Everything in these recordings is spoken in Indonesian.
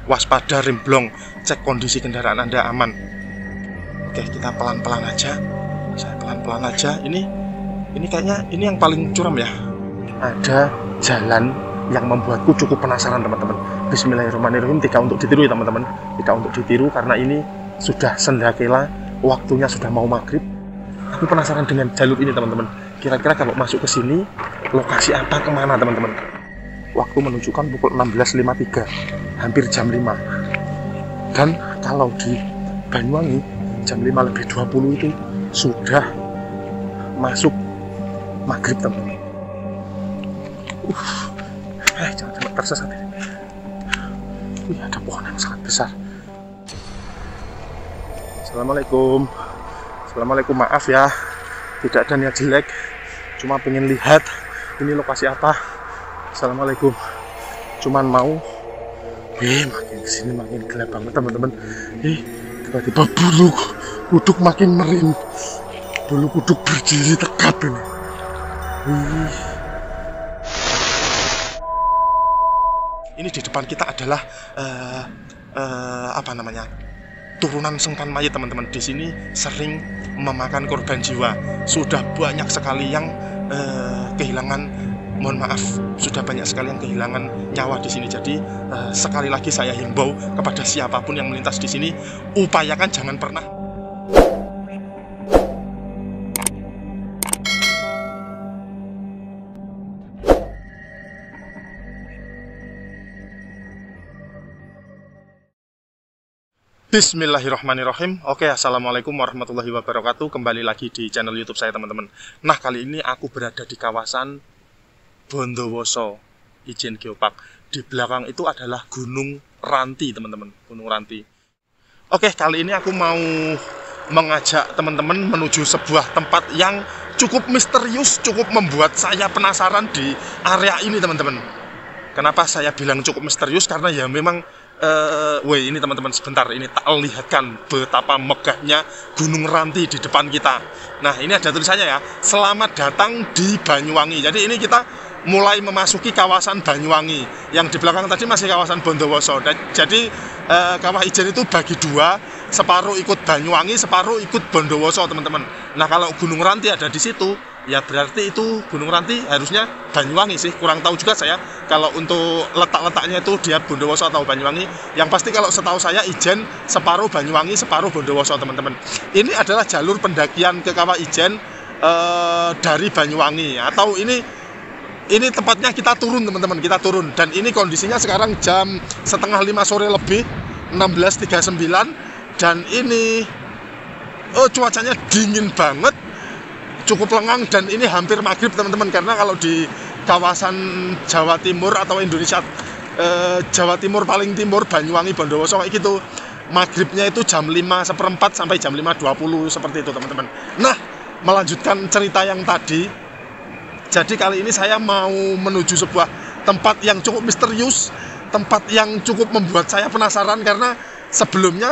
Waspada, remblong, cek kondisi kendaraan Anda aman. Oke, kita pelan-pelan aja. Saya pelan-pelan aja. Ini kayaknya ini yang paling curam ya. Ada jalan yang membuatku cukup penasaran teman-teman. Bismillahirrahmanirrahim. Tidak untuk ditiru ya teman-teman. Tidak untuk ditiru karena ini sudah sendakela, waktunya sudah mau maghrib. Aku penasaran dengan jalur ini teman-teman. Kira-kira kalau masuk ke sini lokasi apa, kemana teman-teman? Waktu menunjukkan pukul 16.53, hampir jam 5. Dan kalau di Banyuwangi jam 5:20 itu sudah masuk maghrib teman-teman. Jangan tersesat ini. Ada pohon yang sangat besar. Assalamualaikum. Assalamualaikum, maaf ya, tidak ada niat jelek, cuma pengen lihat ini lokasi apa. Assalamualaikum. Cuman mau makin kesini makin gelap banget teman-teman. Tiba-tiba bulu kuduk makin merinding. Bulu kuduk berdiri tegap ini. Ini di depan kita adalah turunan sengkan mayat teman-teman. Di sini sering memakan korban jiwa. Sudah banyak sekali yang kehilangan, mohon maaf, sudah banyak sekali yang kehilangan nyawa di sini. Jadi sekali lagi saya himbau kepada siapapun yang melintas di sini, upayakan jangan pernah Bismillahirrahmanirrahim. Oke, assalamualaikum warahmatullahi wabarakatuh. Kembali lagi di channel YouTube saya teman-teman. Nah, kali ini aku berada di kawasan Bondowoso, Ijen Geopark. Di belakang itu adalah Gunung Ranti teman-teman, Gunung Ranti. Oke, kali ini aku mau mengajak teman-teman menuju sebuah tempat yang cukup misterius, cukup membuat saya penasaran di area ini teman-teman. Kenapa saya bilang cukup misterius? Karena ya memang ini teman-teman, sebentar, ini tak lihatkan betapa megahnya Gunung Ranti di depan kita. Nah, ini ada tulisannya ya, selamat datang di Banyuwangi. Jadi ini kita mulai memasuki kawasan Banyuwangi. Yang di belakang tadi masih kawasan Bondowoso. Jadi Kawah Ijen itu bagi dua, separuh ikut Banyuwangi, separuh ikut Bondowoso teman-teman. Nah, kalau Gunung Ranti ada di situ, ya berarti itu Gunung Ranti harusnya Banyuwangi sih. Kurang tahu juga saya kalau untuk letak-letaknya itu dia Bondowoso atau Banyuwangi. Yang pasti kalau setahu saya Ijen separuh Banyuwangi, separuh Bondowoso teman-teman. Ini adalah jalur pendakian ke Kawah Ijen dari Banyuwangi. Atau ini tempatnya kita turun teman-teman, kita turun. Dan ini kondisinya sekarang jam 4:30 sore lebih, 16.39. Dan ini cuacanya dingin banget, cukup lengang, dan ini hampir maghrib teman-teman. Karena kalau di kawasan Jawa Timur atau Indonesia, Jawa Timur paling timur, Banyuwangi, Bondowoso kayak gitu, maghribnya itu jam 5:15 sampai jam 5:20 seperti itu teman-teman. Nah, melanjutkan cerita yang tadi, jadi kali ini saya mau menuju sebuah tempat yang cukup misterius, tempat yang cukup membuat saya penasaran. Karena sebelumnya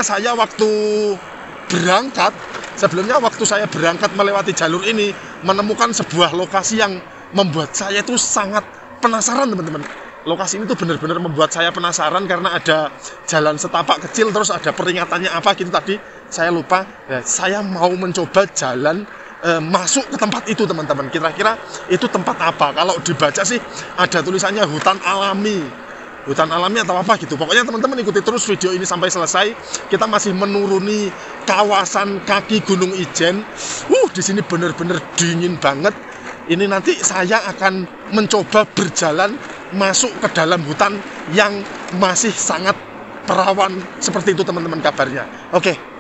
waktu saya berangkat melewati jalur ini, menemukan sebuah lokasi yang membuat saya itu sangat penasaran teman-teman. Lokasi ini tuh benar-benar membuat saya penasaran karena ada jalan setapak kecil, terus ada peringatannya apa gitu tadi, saya lupa. Ya, saya mau mencoba jalan masuk ke tempat itu teman-teman. Kira-kira itu tempat apa? Kalau dibaca sih ada tulisannya hutan alami atau apa gitu. Pokoknya teman-teman ikuti terus video ini sampai selesai. Kita masih menuruni kawasan kaki Gunung Ijen. Di sini benar-benar dingin banget. Ini nanti saya akan mencoba berjalan masuk ke dalam hutan yang masih sangat perawan seperti itu teman-teman kabarnya. Oke.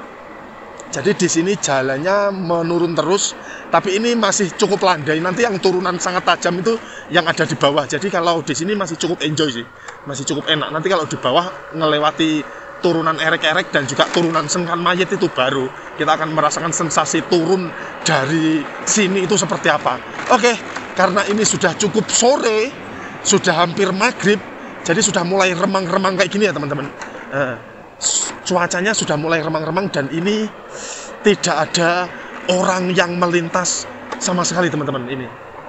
Jadi di sini jalannya menurun terus, tapi ini masih cukup landai. Nanti yang turunan sangat tajam itu yang ada di bawah. Jadi kalau di sini masih cukup enjoy sih, masih cukup enak. Nanti kalau di bawah ngelewati turunan erek-erek dan juga turunan sengkan mayat itu baru kita akan merasakan sensasi turun dari sini itu seperti apa. Oke, karena ini sudah cukup sore, sudah hampir maghrib, jadi sudah mulai remang-remang kayak gini ya teman-teman. Cuacanya sudah mulai remang-remang dan ini tidak ada orang yang melintas sama sekali teman-teman. Ini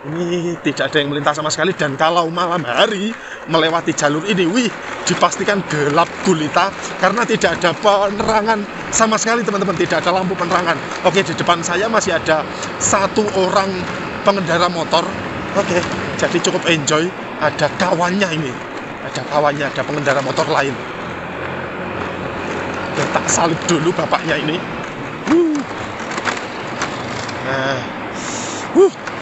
Ini tidak ada yang melintas sama sekali. Dan kalau malam hari melewati jalur ini, wih, dipastikan gelap gulita karena tidak ada penerangan sama sekali teman-teman. Tidak ada lampu penerangan. Oke, di depan saya masih ada satu orang pengendara motor. Oke, jadi cukup enjoy. Ada kawannya ini. Ada kawannya, ada pengendara motor lain. Oke, tak salib dulu bapaknya ini. Nah,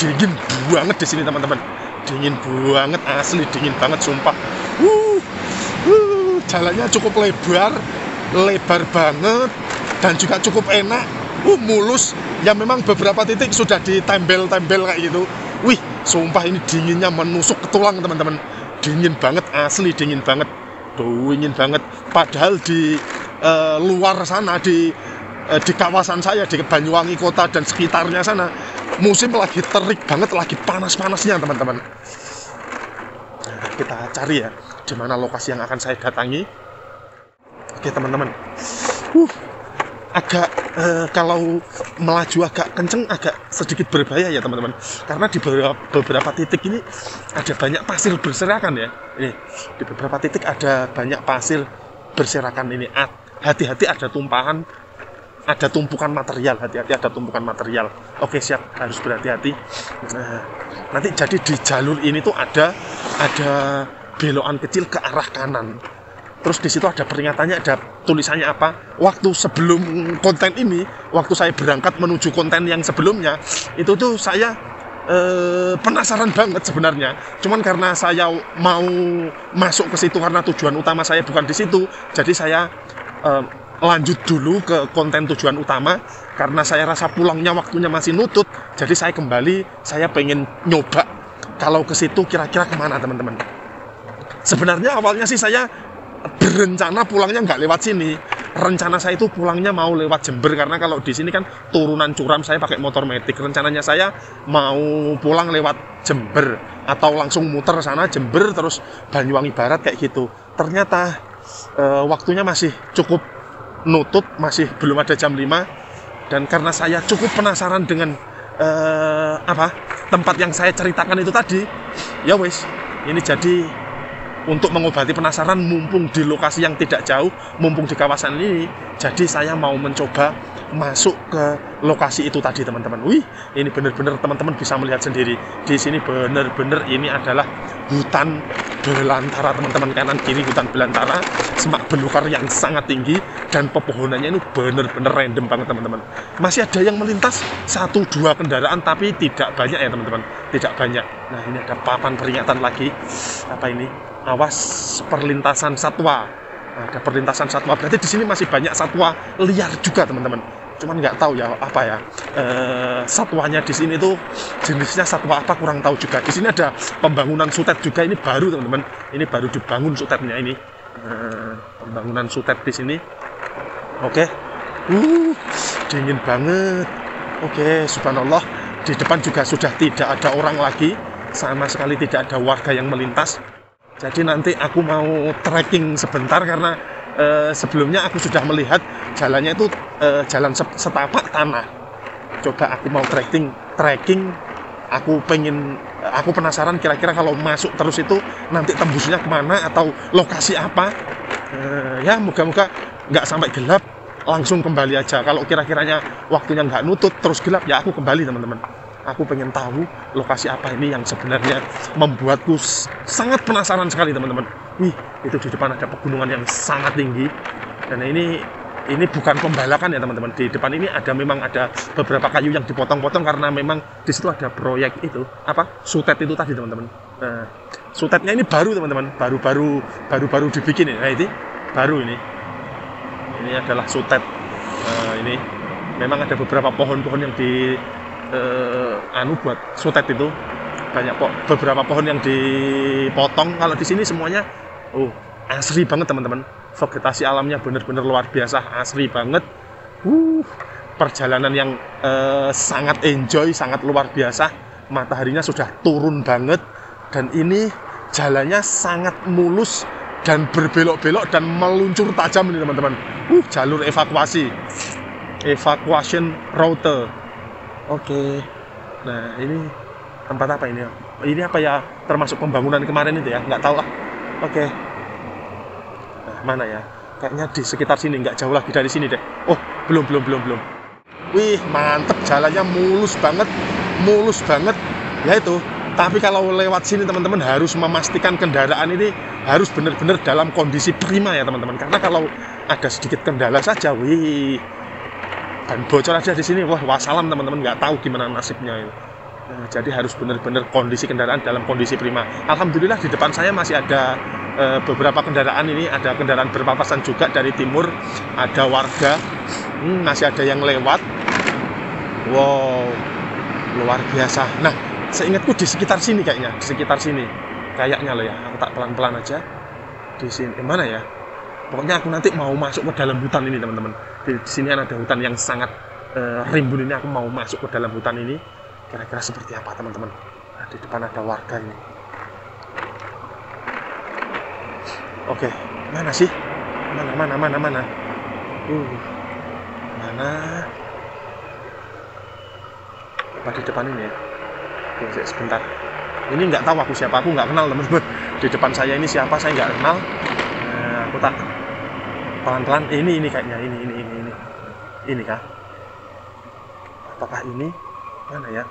dingin banget di sini teman-teman. Dingin banget, asli dingin banget sumpah. Jalannya cukup lebar banget dan juga cukup enak. Mulus. Ya memang beberapa titik sudah ditembel-tembel kayak gitu. Wih, sumpah ini dinginnya menusuk ke tulang teman-teman. Dingin banget, asli dingin banget. Dingin banget. Padahal di luar sana di kawasan saya di Banyuwangi kota dan sekitarnya sana musim lagi terik banget, lagi panas-panasnya teman-teman. Nah, kita cari ya di mana lokasi yang akan saya datangi. Oke teman-teman, agak kalau melaju agak kenceng, agak sedikit berbahaya ya teman-teman, karena di beberapa titik ini ada banyak pasir berserakan ya. Di beberapa titik ada banyak pasir berserakan ini. Hati-hati ada tumpahan, ada tumpukan material, hati-hati ada tumpukan material. Oke siap, harus berhati-hati. Nah, nanti jadi di jalur ini tuh ada belokan kecil ke arah kanan. Terus di situ ada peringatannya, ada tulisannya apa? Waktu sebelum konten ini, waktu saya berangkat menuju konten yang sebelumnya, itu tuh saya penasaran banget sebenarnya. Cuman karena saya mau masuk ke situ karena tujuan utama saya bukan di situ, jadi saya lanjut dulu ke konten tujuan utama karena saya rasa pulangnya waktunya masih nutut. Jadi saya kembali, saya pengen nyoba kalau ke situ kira-kira kemana teman-teman. Sebenarnya awalnya sih saya berencana pulangnya nggak lewat sini. Rencana saya itu pulangnya mau lewat Jember karena kalau di sini kan turunan curam, saya pakai motor metik. Rencananya saya mau pulang lewat Jember atau langsung muter sana Jember terus Banyuwangi Barat kayak gitu. Ternyata waktunya masih cukup nutut, masih belum ada jam 5. Dan karena saya cukup penasaran dengan tempat yang saya ceritakan itu tadi, ya wes, ini jadi untuk mengobati penasaran, mumpung di lokasi yang tidak jauh, mumpung di kawasan ini, jadi saya mau mencoba masuk ke lokasi itu tadi teman-teman. Wih, ini benar-benar teman-teman bisa melihat sendiri. Di sini benar-benar ini adalah hutan belantara teman-teman, kanan kiri hutan belantara, semak belukar yang sangat tinggi dan pepohonannya ini benar-benar random banget teman-teman. Masih ada yang melintas 1-2 kendaraan tapi tidak banyak ya teman-teman, tidak banyak. Nah ini ada papan peringatan lagi, apa ini? Awas perlintasan satwa. Ada perlintasan satwa, berarti di sini masih banyak satwa liar juga teman-teman. Cuman nggak tahu ya apa ya satwanya di sini tuh jenisnya satwa apa, kurang tahu juga. Di sini ada pembangunan sutet juga, ini baru teman-teman. Ini baru dibangun sutetnya ini. Pembangunan sutet di sini. Oke. Dingin banget. Oke, subhanallah. Di depan juga sudah tidak ada orang lagi, sama sekali tidak ada warga yang melintas. Jadi nanti aku mau trekking sebentar karena sebelumnya aku sudah melihat jalannya itu jalan setapak tanah. Coba aku mau trekking. Aku penasaran kira-kira kalau masuk terus itu nanti tembusnya kemana atau lokasi apa. Ya moga-moga nggak sampai gelap, langsung kembali aja. Kalau kira-kiranya waktunya nggak nutut terus gelap, ya aku kembali teman-teman. Aku pengen tahu lokasi apa ini yang sebenarnya membuatku sangat penasaran sekali teman-teman. Wih, itu di depan ada pegunungan yang sangat tinggi. Dan ini bukan pembalakan ya teman-teman. Di depan ini memang ada beberapa kayu yang dipotong-potong karena memang di situ ada proyek itu, sutet itu tadi teman-teman. Nah, sutetnya ini baru teman-teman, baru dibikin ya. Nah, ini baru ini. Ini adalah sutet. Ini memang ada beberapa pohon-pohon yang buat sutet itu, banyak beberapa pohon yang dipotong. Kalau di sini semuanya asri banget teman-teman. Vegetasi alamnya benar-benar luar biasa, asri banget. Perjalanan yang sangat enjoy, sangat luar biasa. Mataharinya sudah turun banget dan ini jalannya sangat mulus dan berbelok-belok dan meluncur tajam ini teman-teman. Jalur evacuation route. Oke. Nah, ini Tempat apa ini? Ini apa ya? Termasuk pembangunan kemarin itu ya? Nggak tahu lah. Oke. Nah, mana ya? Kayaknya di sekitar sini, nggak jauh lagi dari sini deh. Oh, belum. Wih, mantep, jalannya mulus banget. Ya itu. Tapi kalau lewat sini teman-teman harus memastikan kendaraan ini harus benar-benar dalam kondisi prima ya teman-teman. Karena kalau ada sedikit kendala saja, wih, dan bocor aja di sini, wah wassalam teman-teman, nggak tahu gimana nasibnya itu. Nah, jadi harus benar-benar kondisi kendaraan dalam kondisi prima. Alhamdulillah di depan saya masih ada beberapa kendaraan ini, ada kendaraan berpapasan juga dari timur, ada warga, masih ada yang lewat. Wow, luar biasa. Nah, seingatku di sekitar sini kayaknya, loh ya. Aku tak pelan-pelan aja di sini. Mana ya? Pokoknya aku nanti mau masuk ke dalam hutan ini teman-teman. Di sini ada hutan yang sangat rimbun ini. Aku mau masuk ke dalam hutan ini. Kira-kira seperti apa teman-teman? Nah, di depan ada warga ini. Oke, mana sih? Mana? Mana? Apa di depan ini ya? Oke, sebentar. Ini nggak tahu aku siapa, aku nggak kenal teman-teman. Di depan saya ini siapa, saya nggak kenal. Aku tak pelan-pelan. Ini kayaknya ini kah? Apakah ini? Mana ya?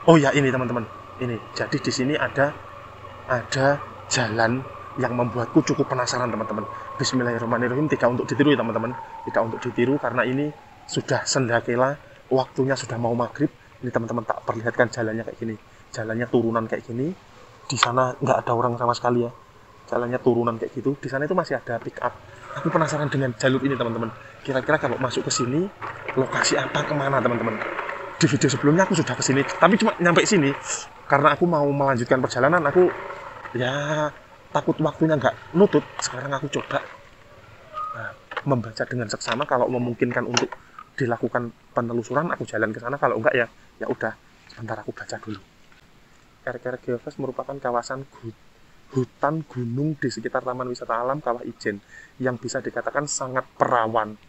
Oh ya, ini teman-teman. Ini. Jadi di sini ada jalan yang membuatku cukup penasaran teman-teman. Bismillahirrahmanirrahim. Tidak untuk ditiru ya teman-teman. Tidak untuk ditiru karena ini sudah sendakela, waktunya sudah mau maghrib. Ini teman-teman tak perlihatkan jalannya kayak gini. Jalannya turunan kayak gini. Di sana nggak ada orang sama sekali ya. Jalannya turunan kayak gitu. Di sana itu masih ada pick up. Aku penasaran dengan jalur ini teman-teman. Kira-kira kalau masuk ke sini, lokasi apa, kemana teman-teman? Di video sebelumnya aku sudah ke sini, tapi cuma nyampe sini karena aku mau melanjutkan perjalanan. Aku ya takut waktunya nggak nutut. Sekarang aku coba membaca dengan seksama. Kalau memungkinkan untuk dilakukan penelusuran, aku jalan ke sana. Kalau enggak ya udah, sebentar aku baca dulu. RKR Geofest merupakan kawasan hutan gunung di sekitar Taman Wisata Alam Kawah Ijen yang bisa dikatakan sangat perawan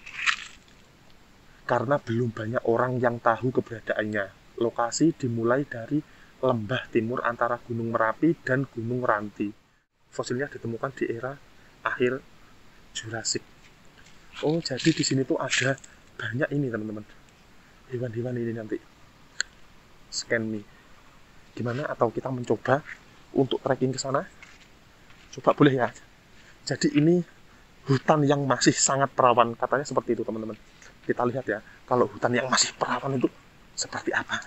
karena belum banyak orang yang tahu keberadaannya. Lokasi dimulai dari lembah timur antara Gunung Merapi dan Gunung Ranti. Fosilnya ditemukan di era akhir Jurassik. Oh, jadi di sini tuh ada banyak ini teman-teman. Hewan-hewan ini nanti. Scan me. Gimana? Atau kita mencoba untuk trekking ke sana? Coba boleh ya. Jadi ini hutan yang masih sangat perawan, katanya seperti itu teman-teman. Kita lihat ya, kalau hutan yang masih perawan itu seperti apa.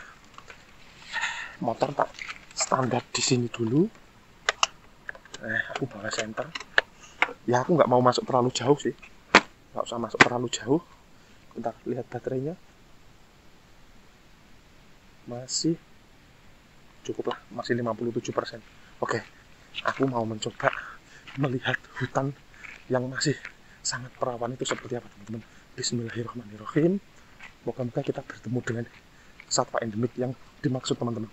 Motor tak standar di sini dulu. Aku bawa senter. Ya aku nggak mau masuk terlalu jauh sih. Nggak usah masuk terlalu jauh. Bentar, lihat baterainya. Masih cukup lah, masih 57%. Oke, aku mau mencoba melihat hutan yang masih sangat perawan itu seperti apa teman-teman. Bismillahirrahmanirrahim. Moga-moga kita bertemu dengan satwa endemik yang dimaksud teman-teman.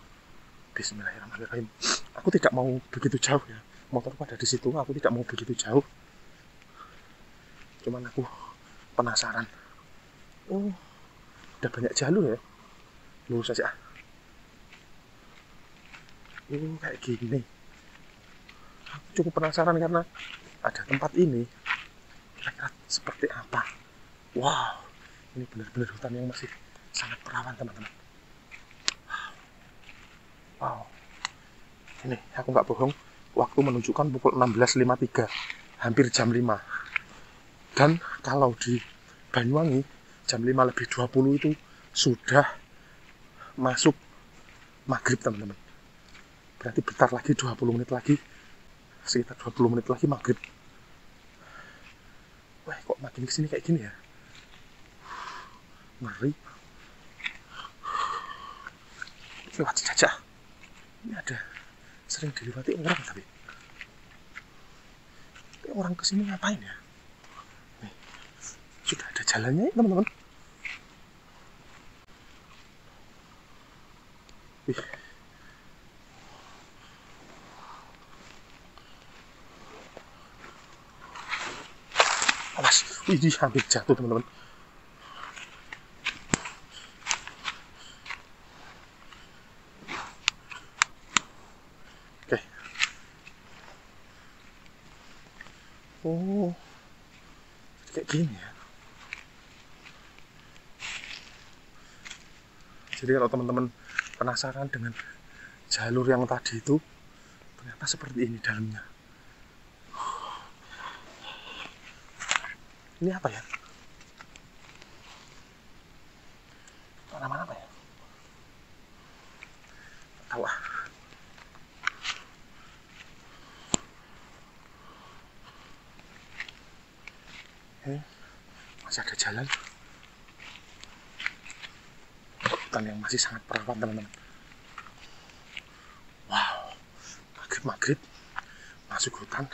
Bismillahirrahmanirrahim. Aku tidak mau begitu jauh ya. Motorku ada di situ, aku tidak mau begitu jauh. Cuman aku penasaran. Oh, ada banyak jalur ya. Lurus saja. Kayak gini. Aku cukup penasaran karena ada tempat ini. Kira-kira seperti apa? Wow, ini benar-benar hutan yang masih sangat perawan teman-teman. Wow, ini aku nggak bohong, waktu menunjukkan pukul 16.53, hampir jam 5. Dan kalau di Banyuwangi jam 5:20 itu sudah masuk maghrib teman-teman. Berarti bentar lagi 20 menit lagi, sekitar 20 menit lagi maghrib. Wah, kok makin kesini kayak gini ya? Ngeri. Lewat saja. Ini ada sering dilewati orang tapi orang kesini ngapain ya? Nih, sudah ada jalannya ya teman-teman. Awas, ini hampir jatuh teman-teman. Oh, kayak gini ya. Jadi kalau teman-teman penasaran dengan jalur yang tadi itu, ternyata seperti ini dalamnya. Ini apa ya? Tanaman apa ya? Tahu ah. Masih ada jalan. Hutan yang masih sangat perawan, teman-teman. Wow, maghrib masuk hutan.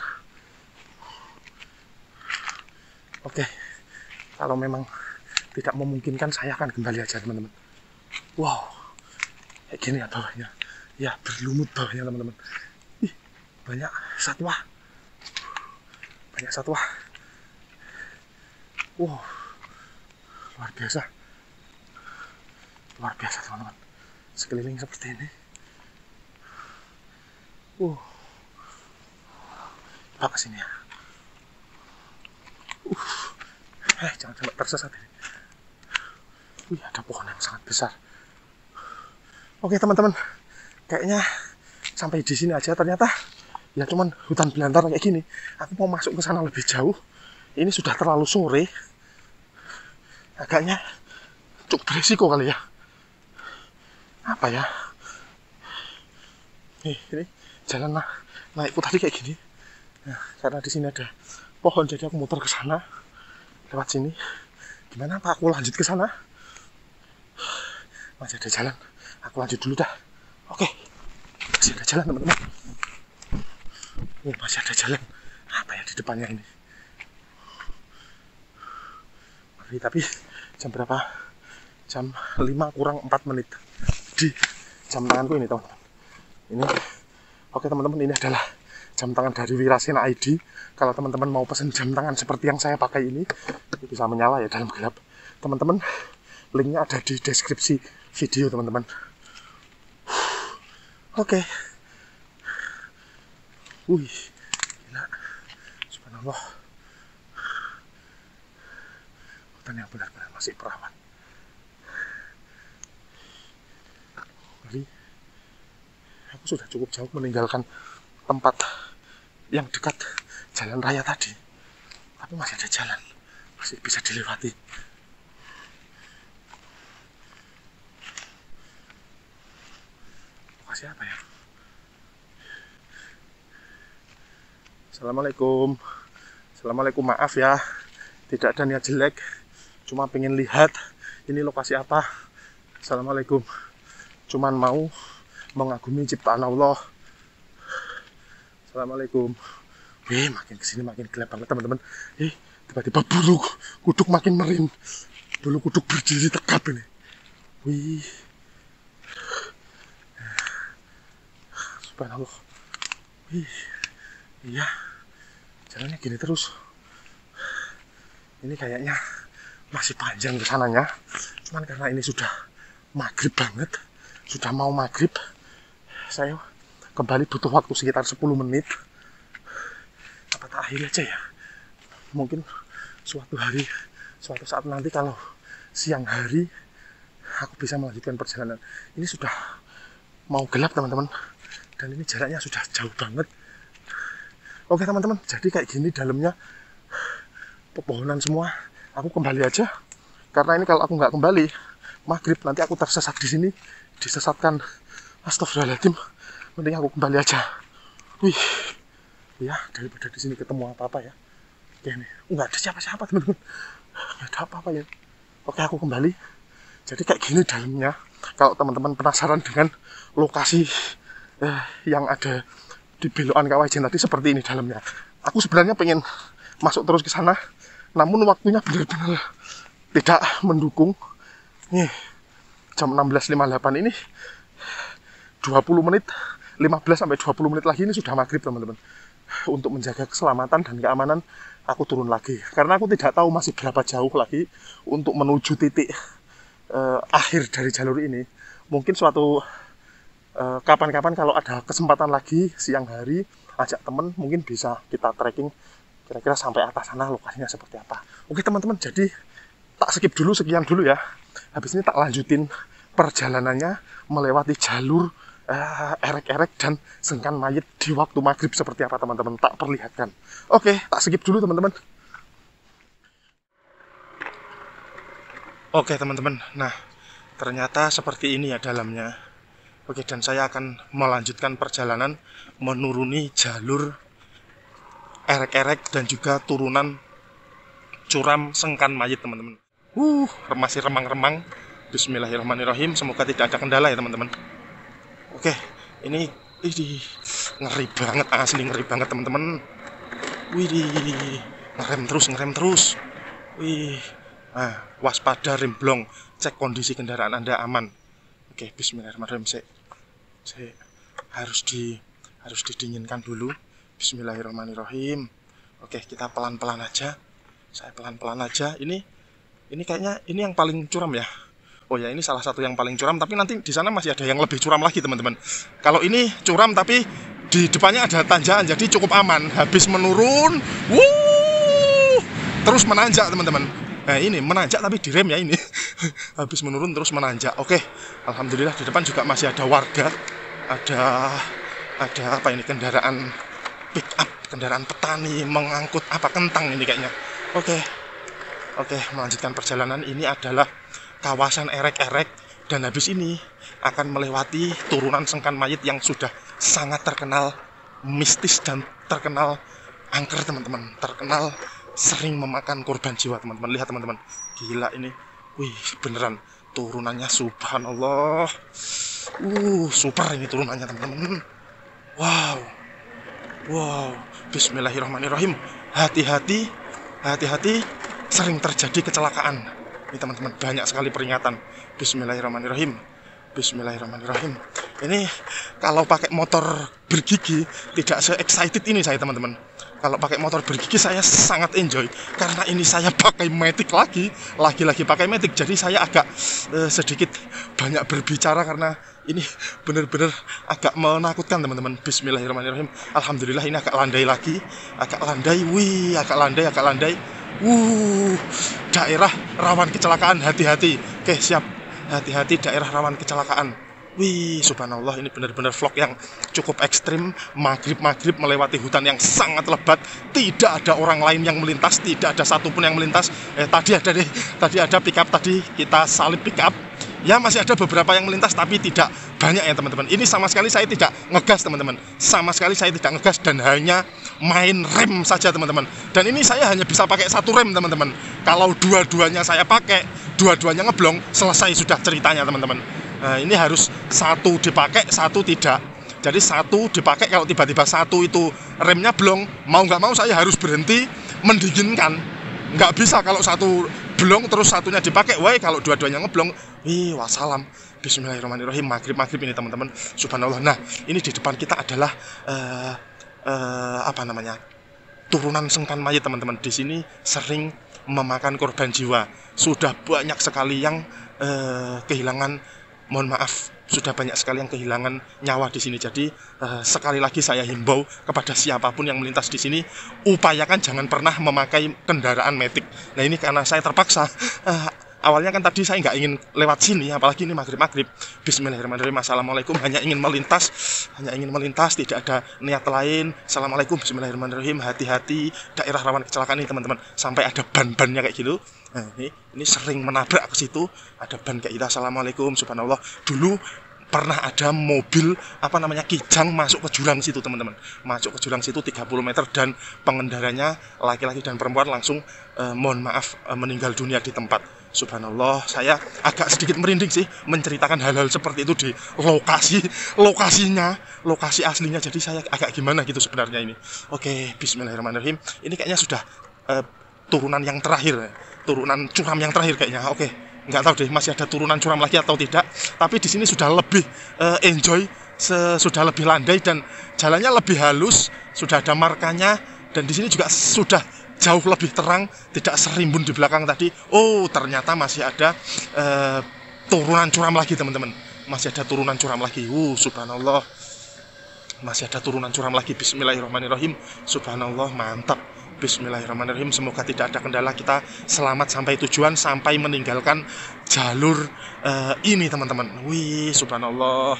Oke, kalau memang tidak memungkinkan saya akan kembali aja, teman-teman. Wow, kayak gini ya bawahnya. Ya, berlumut bawahnya, teman-teman. Ih, banyak satwa. Banyak satwa. Wow, luar biasa. Luar biasa, teman-teman. Sekeliling seperti ini. Pak kesini ya. Jangan sampai tersesat ini. Wih, ada pohon yang sangat besar. Oke, teman-teman. Kayaknya sampai di sini aja. Ternyata ya cuman hutan belantara kayak gini. Aku mau masuk ke sana lebih jauh. Ini sudah terlalu sore. Agaknya cukup berisiko kali ya. Apa ya? Ini jalan naikku tadi kayak gini. Nah, karena di sini ada pohon, jadi aku muter ke sana lewat sini. Gimana Pak? Aku lanjut ke sana? Masih ada jalan. Aku lanjut dulu dah. Oke. Masih ada jalan, teman-teman. Masih ada jalan. Apa ya di depannya ini? Tapi jam berapa? Jam 5 kurang 4 menit di jam tanganku ini, teman-teman. Ini, oke teman-teman, ini adalah jam tangan dari Wirasena ID. Kalau teman-teman mau pesen jam tangan seperti yang saya pakai ini bisa menyala ya dalam gelap. Teman-teman, linknya ada di deskripsi video, teman-teman. Oke. Wih, gila. Subhanallah. Hutan yang benar-benar masih perawan. Jadi, aku sudah cukup jauh meninggalkan tempat yang dekat jalan raya tadi. Tapi masih ada jalan. Masih bisa dilewati. Lokasi apa ya? Assalamualaikum. Assalamualaikum, maaf ya. Tidak ada niat jelek. Cuma pengen lihat ini lokasi apa. Assalamualaikum. Cuman mau mengagumi ciptaan Allah. Assalamualaikum. Makin kesini makin gelap banget, teman-teman. Tiba-tiba bulu kuduk makin merin. Bulu kuduk berdiri tegap ini. Wih. Subhanallah. Wih. Iya. Jalannya gini terus. Ini kayaknya masih panjang ke sananya. Cuman karena ini sudah maghrib banget. Sudah mau maghrib, saya kembali butuh waktu sekitar 10 menit. Apa tak akhiri aja ya? Mungkin suatu hari, suatu saat nanti kalau siang hari aku bisa melanjutkan perjalanan. Ini sudah mau gelap, teman-teman. Dan ini jaraknya sudah jauh banget. Oke, teman-teman, jadi kayak gini dalamnya pepohonan semua. Aku kembali aja. Karena ini kalau aku nggak kembali, maghrib nanti aku tersesat di sini. Disesatkan, astagfirullahaladzim. Mending aku kembali aja. Wih, ya daripada di sini ketemu apa-apa ya. Oke nih, nggak ada siapa-siapa, teman-teman. Nggak ada apa-apa ya. Oke, aku kembali. Jadi kayak gini dalamnya. Kalau teman-teman penasaran dengan lokasi yang ada di belokan Kawah Ijen tadi, seperti ini dalamnya. Aku sebenarnya pengen masuk terus ke sana, namun waktunya benar-benar tidak mendukung. Nih, jam 16.58 ini 20 menit, 15-20 menit lagi ini sudah maghrib, teman-teman. Untuk menjaga keselamatan dan keamanan, aku turun lagi. Karena aku tidak tahu masih berapa jauh lagi untuk menuju titik akhir dari jalur ini. Mungkin suatu kapan-kapan kalau ada kesempatan lagi siang hari, ajak temen, mungkin bisa kita trekking kira-kira sampai atas sana lokasinya seperti apa. Oke teman-teman, jadi tak skip dulu, sekian dulu ya. Habis ini tak lanjutin perjalanannya melewati jalur erek-erek dan sengkan mayit di waktu maghrib seperti apa teman-teman, tak perlihatkan. Oke, tak skip dulu teman-teman. Oke teman-teman, nah ternyata seperti ini ya dalamnya. Oke, dan saya akan melanjutkan perjalanan menuruni jalur erek-erek dan juga turunan curam sengkan mayit teman-teman. Masih remang-remang. Bismillahirrahmanirrahim. Semoga tidak ada kendala ya teman-teman. Oke, ini ngeri banget, asli ngeri banget teman-teman. Ngerem terus. Nah, waspada remblong, cek kondisi kendaraan Anda aman. Oke, bismillahirrahmanirrahim. Saya harus didinginkan dulu. Bismillahirrahmanirrahim. Oke, kita pelan-pelan aja. Saya pelan-pelan aja. Ini kayaknya ini yang paling curam ya. Oh ya, ini salah satu yang paling curam, tapi nanti di sana masih ada yang lebih curam lagi, teman-teman. Kalau ini curam tapi di depannya ada tanjakan, jadi cukup aman. Habis menurun, terus menanjak, teman-teman. Nah, ini menanjak tapi direm ya ini. Habis menurun terus menanjak. Oke, alhamdulillah di depan juga masih ada warga. Ada apa ini, kendaraan pick up, kendaraan petani mengangkut apa, kentang ini kayaknya. Oke, melanjutkan perjalanan. Ini adalah kawasan erek-erek dan habis ini akan melewati turunan sengkan mayit yang sudah sangat terkenal mistis dan terkenal angker teman-teman, terkenal sering memakan korban jiwa teman-teman. Lihat teman-teman, gila ini, beneran turunannya subhanallah, super ini turunannya teman-teman. Wow, bismillahirrahmanirrahim. Hati-hati, sering terjadi kecelakaan. Ini teman-teman, banyak sekali peringatan. Bismillahirrahmanirrahim. Ini kalau pakai motor bergigi tidak se-excited ini saya teman-teman. Kalau pakai motor bergigi saya sangat enjoy, karena ini saya pakai matic lagi pakai matic. Jadi saya agak sedikit banyak berbicara karena ini benar-benar agak menakutkan teman-teman. Bismillahirrahmanirrahim. Alhamdulillah ini agak landai lagi, agak landai. Daerah rawan kecelakaan, hati-hati. Oke, siap. Hati-hati, daerah rawan kecelakaan. Subhanallah, ini benar-benar vlog yang cukup ekstrim. Maghrib melewati hutan yang sangat lebat. Tidak ada orang lain yang melintas, tidak ada satupun yang melintas. Tadi ada pick up, tadi kita salib pick up. Ya, masih ada beberapa yang melintas tapi tidak banyak ya teman-teman. Ini sama sekali saya tidak ngegas teman-teman. Sama sekali saya tidak ngegas dan hanya main rem saja teman-teman. Dan ini saya hanya bisa pakai satu rem teman-teman. Kalau dua-duanya saya pakai, dua-duanya ngeblong, selesai sudah ceritanya teman-teman. Nah, ini harus satu dipakai, satu tidak. Jadi satu dipakai, kalau tiba-tiba satu itu remnya blong, mau nggak mau saya harus berhenti mendinginkan. Nggak bisa kalau satu blong terus satunya dipakai. Kalau dua-duanya ngeblong, wassalam. Bismillahirrahmanirrahim. Maghrib ini teman-teman. Subhanallah. Nah, ini di depan kita adalah turunan sengkan mayit teman-teman. Di sini sering memakan korban jiwa. Sudah banyak sekali yang kehilangan, mohon maaf, sudah banyak sekali yang kehilangan nyawa di sini. Jadi sekali lagi saya himbau kepada siapapun yang melintas di sini, upayakan jangan pernah memakai kendaraan matic. Nah, ini karena saya terpaksa. Awalnya kan tadi saya nggak ingin lewat sini, apalagi ini maghrib. Bismillahirrahmanirrahim. Assalamualaikum. Hanya ingin melintas, tidak ada niat lain. Assalamualaikum. Bismillahirrahmanirrahim. Hati-hati, daerah rawan kecelakaan ini teman-teman. Sampai ada ban-bannya kayak gitu. Nah, ini sering menabrak ke situ. Ada ban kayak gitu. Assalamualaikum. Subhanallah. Dulu pernah ada mobil kijang masuk ke jurang situ teman-teman. Masuk ke jurang situ 30 meter dan pengendaranya laki-laki dan perempuan langsung mohon maaf meninggal dunia di tempat. Subhanallah, saya agak sedikit merinding sih menceritakan hal-hal seperti itu di lokasi aslinya. Jadi saya agak gimana gitu sebenarnya ini. Oke, bismillahirrahmanirrahim. Ini kayaknya sudah turunan yang terakhir, turunan curam yang terakhir kayaknya. Oke, nggak tahu deh masih ada turunan curam lagi atau tidak. Tapi di sini sudah lebih enjoy, sudah lebih landai dan jalannya lebih halus, sudah ada markanya dan di sini juga sudah jauh lebih terang, tidak serimbun di belakang tadi. Ternyata masih ada turunan curam lagi teman-teman. Masih ada turunan curam lagi. Subhanallah. Masih ada turunan curam lagi. Bismillahirrahmanirrahim. Subhanallah, mantap. Bismillahirrahmanirrahim. Semoga tidak ada kendala, kita selamat sampai tujuan, sampai meninggalkan jalur ini teman-teman. Wih, subhanallah,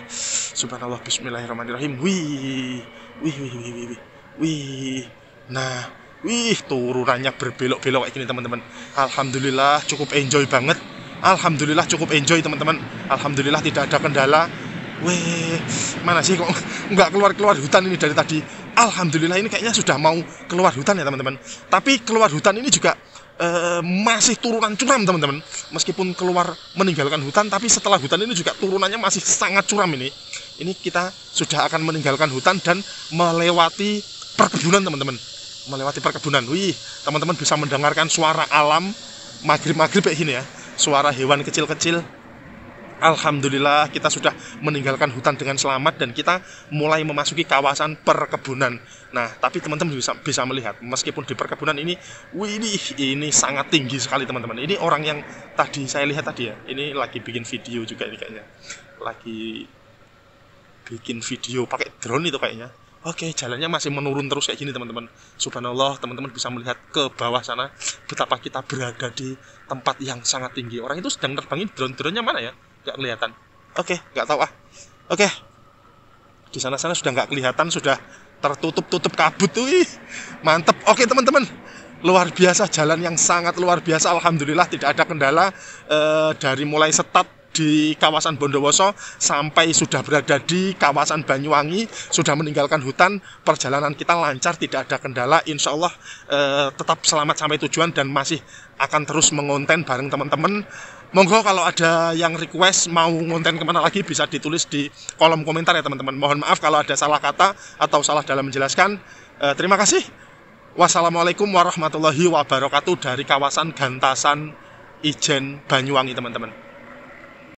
subhanallah, bismillahirrahmanirrahim. Wih, wih, wih, wih, wih, wih, wih. Nah, wih, turunannya berbelok-belok kayak gini teman-teman. Alhamdulillah cukup enjoy banget. Alhamdulillah cukup enjoy teman-teman. Alhamdulillah tidak ada kendala. Wih, mana sih kok nggak keluar-keluar hutan ini dari tadi. Alhamdulillah ini kayaknya sudah mau keluar hutan ya teman-teman. Tapi keluar hutan ini juga masih turunan curam teman-teman. Meskipun keluar meninggalkan hutan, tapi setelah hutan ini juga turunannya masih sangat curam ini. Ini kita sudah akan meninggalkan hutan dan melewati perkebunan teman-teman. Melewati perkebunan. Wih, teman-teman bisa mendengarkan suara alam maghrib-maghrib kayak gini ya. Suara hewan kecil-kecil. Alhamdulillah kita sudah meninggalkan hutan dengan selamat dan kita mulai memasuki kawasan perkebunan. Nah, tapi teman-teman bisa melihat meskipun di perkebunan ini, wih, ini sangat tinggi sekali teman-teman. Ini orang yang tadi saya lihat tadi ya, ini lagi bikin video juga ini kayaknya. Lagi bikin video pakai drone itu kayaknya. Oke, jalannya masih menurun terus kayak gini teman-teman. Subhanallah, teman-teman bisa melihat ke bawah sana betapa kita berada di tempat yang sangat tinggi. Orang itu sedang nerbangin drone-dronenya mana ya? Nggak kelihatan. Oke, nggak tahu ah. Oke, di sana-sana sudah nggak kelihatan, sudah tertutup kabut tuh. Mantep. Oke teman-teman, luar biasa, jalan yang sangat luar biasa. Alhamdulillah tidak ada kendala dari mulai start di kawasan Bondowoso sampai sudah berada di kawasan Banyuwangi, sudah meninggalkan hutan. Perjalanan kita lancar, tidak ada kendala. Insya Allah tetap selamat sampai tujuan dan masih akan terus mengonten bareng teman-teman. Monggo kalau ada yang request mau ngonten kemana lagi bisa ditulis di kolom komentar ya teman-teman. Mohon maaf kalau ada salah kata atau salah dalam menjelaskan. Terima kasih. Wassalamualaikum warahmatullahi wabarakatuh dari kawasan Gantasan Ijen Banyuwangi teman-teman.